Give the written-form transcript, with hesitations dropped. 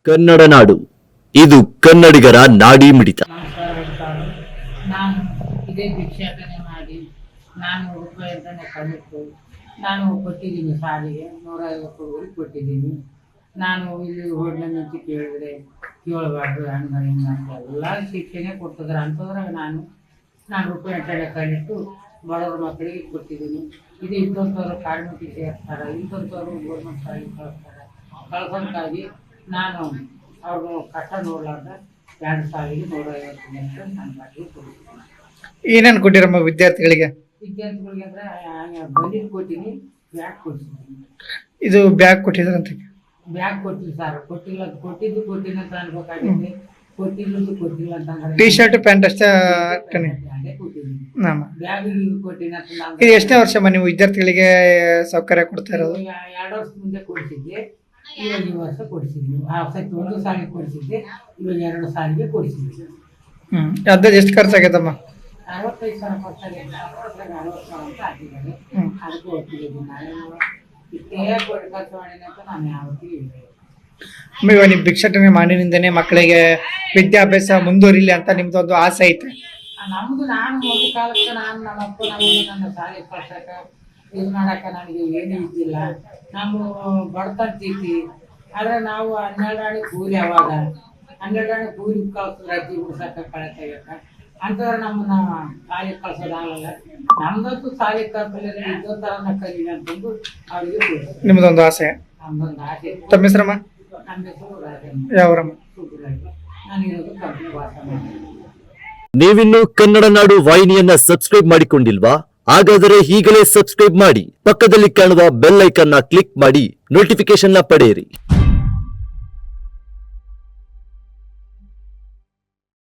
ಕನ್ನಡ ನಾಡು ಇದು ಕನ್ನಡಿಗರ ನಾಡಿ ಮಿಡಿತ. ನಾನು ಇದೇ ಭಿಕ್ಷಾಟನೆ ಮಾಡಿ ನಾನು ರೂಪಾಯಿ ಅಂತಾನೆ ಕಲಿತು ನಾನು ಕೊಟ್ಟಿದ್ದೀನಿ ಶಾಲೆಗೆ 150 ರೂಪಾಯಿ ಕೊಟ್ಟಿದ್ದೀನಿ. ನಾನು ಇಲ್ಲಿ ಹೋಟ್ಲ ನಿಂತು ಕೇಳಿದ್ರೆ ಕೇಳಬಾರ್ದು ಹಂಗ ಹಿಂಗ ಎಲ್ಲ ಶಿಕ್ಷಣ ಕೊಡ್ತಿದ್ರೆ ಅಂತಂದ್ರೆ ನಾನು ರೂಪಾಯಿ ಅಂತಾನೆ ಕಲಿತು ಬಡವ್ರ ಮಕ್ಕಳಿಗೆ ಕೊಟ್ಟಿದ್ದೀನಿ. ಇದು ಇಂಥವ್ರು ಕಾರ್ಮಿಕ ಸೇರ್ತಾರೆ, ಇಂಥವ್ರು ಗೋರ್ಮೆಂಟ್ ಶಾಲೆಗೆ ಕಳಿಸ್ತಾರೆ. ಕಳ್ಸೋಕ್ಕಾಗಿ ನಾನು ಅವ್ರು ಕಷ್ಟ ನೋಡ್ಲಾರ್ದ 2 ಸಾವಿರ 150 ನಾನು ಬಾಡಿಗೆ ಕೊಡ್ತೀನಿ. ಏನೇನು ಕೊಟ್ಟಿರಮ್ಮ ವಿದ್ಯಾರ್ಥಿಗಳಿಗೆ ಅಂದ್ರೆ ಬಲಿ ಕೊಟ್ಟಿನಿ, ಬ್ಯಾಗ್ ಕೊಡ್ತೀನಿ. ಇದು ಬ್ಯಾಗ್ ಕೊಟ್ಟಿದ್ರಂತ ಬ್ಯಾಗ್ ಕೊಟ್ಟಿಲ್ಲ ಸರ್, ಕೊಟ್ಟಿಲ್ಲ ಅಂತ ಅನ್ಬೇಕಾಗಿದೆ. ಕೊಟ್ಟಿಲ್ಲ ಅಂತ ಟಿ ಶರ್ಟ್ ಪ್ಯಾಂಟ್ ಅಷ್ಟೇ ಅದೇ ಕೊಟ್ಟಿದ್ದೀನಿ. ಬ್ಯಾಗ್ ಕೊಟ್ಟಿನಿ ಅಂತ ಇದು ಎಷ್ಟನೇ ವರ್ಷಮ್ಮ ನೀವು ವಿದ್ಯಾರ್ಥಿಗಳಿಗೆ ಸೌಕರ್ಯ ಕೊಡ್ತಾ ಇರೋದು? 2 ವರ್ಷ ಮುಂದೆ ಕೊಡಿಸಿದ್ದೆ, ಇವಾಗ ಈ ವರ್ಷ ಕೊಡಿಸಿದ್ವಿ. ಆ ಸತಿ 1 ಸಾಲಿಗೆ ಕೊಡಿಸಿದ್ದೆ, ಇವಾಗ 2 ಸಾಲಿಗೆ ಕೊಡಿಸಿದ್ವಿ. ಅದ್ರಲ್ಲಿ ಎಷ್ಟು ಖರ್ಚಾಗೈತಮ್ಮ? 65,000 ಖರ್ಚಾಗಿದೆ. 60,000 ಅಂತ ಹಾಕಿದ್ದಾರೆ. ಅದಕ್ಕೂ ಒಪ್ಪಿದ್ದೀನಿ. ನಾನು ಇಷ್ಟೇ ಕೊಟ್ಟು ಖರ್ಚು ಮಾಡಿದೆ ಅಂತ ನಾನು ಯಾವತ್ತೂ ಹೇಳಿದೆ. ಇವಾಗ ನೀವು ಭಿಕ್ಷಾಟನೆ ಮಾಡಿನಿಂದನೇ ಮಕ್ಕಳಿಗೆ ವಿದ್ಯಾಭ್ಯಾಸ ಮುಂದುವರಿಲಿ ಅಂತ ನಿಮ್ದೊಂದು ಆಸೆ ಐತೆ? ನಮ್ದು ನಾನು ಒಂದು ಕಾಲಕ್ಕೆ ನಮ್ಮಪ್ಪ ನನ್ನ ಶಾಲೆಗೆ ಕಳ್ಸಕ್ಕೆ ಇದು ಮಾಡಕ್ಕೆ ನನಗೆ ಏನೂ ಇದ್ದಿಲ್ಲ. ನಾವು ಬಡತಂತೀತಿ. ಆದರೆ ನಾವು 12 ಆಣೆ ಕೂಲಿ, ಅವಾಗ 12 ಆಣೆ ಕೂಲಿ ಕಳ್ಸಿದ್ರೆ ಅಜ್ಜಿ ಬಿಡ್ಸಕ್ಕೆ ಕಳೆ ತೆಗಿಯಕ್ಕೆ ಅಂಥವ್ರು ನಮ್ಮನ್ನ ಶಾಲೆಗೆ ಕಳ್ಸೋದಾಗಲ್ಲ. ನಮ್ದಂತೂ ಶಾಲೆಗೆ ಕಳ್ಸಲಿಲ್ಲ, ಇದ್ದೋ ಥರನ ಕಲೀಲಿ ಅಂತಂದು ಅವ್ರಿಗೆ ಕೊಡ್ತಾರೆ. ನಿಮ್ದೊಂದು ಆಸೆ? ನಮ್ದೊಂದು ಆಸೆ. ತಮ್ಮ ಹೆಸರಮ್ಮ? ನಮ್ಮ ಹೆಸರು ರಾಜಮ್ಮ. ಯಾವರಮ್ಮ? ನಾನಿರೋದು ಕಬ್ಬು ವಾಸ ಮಾಡಿ. ನೀವಿನ್ನು ಕನ್ನಡ ನಾಡು ವಾಹಿನಿಯನ್ನ ಸಬ್ಸ್ಕ್ರೈಬ್ ಮಾಡಿಕೊಂಡಿಲ್ವಾ? ಹಾಗಾದರೆ ಈಗಲೇ ಸಬ್ಸ್ಕ್ರೈಬ್ ಮಾಡಿ, ಪಕ್ಕದಲ್ಲಿ ಕಾಣುವ ಬೆಲ್ ಐಕಾನ್ ನ ಕ್ಲಿಕ್ ಮಾಡಿ ನೋಟಿಫಿಕೇಶನ್ ನ ಪಡೆಯಿರಿ.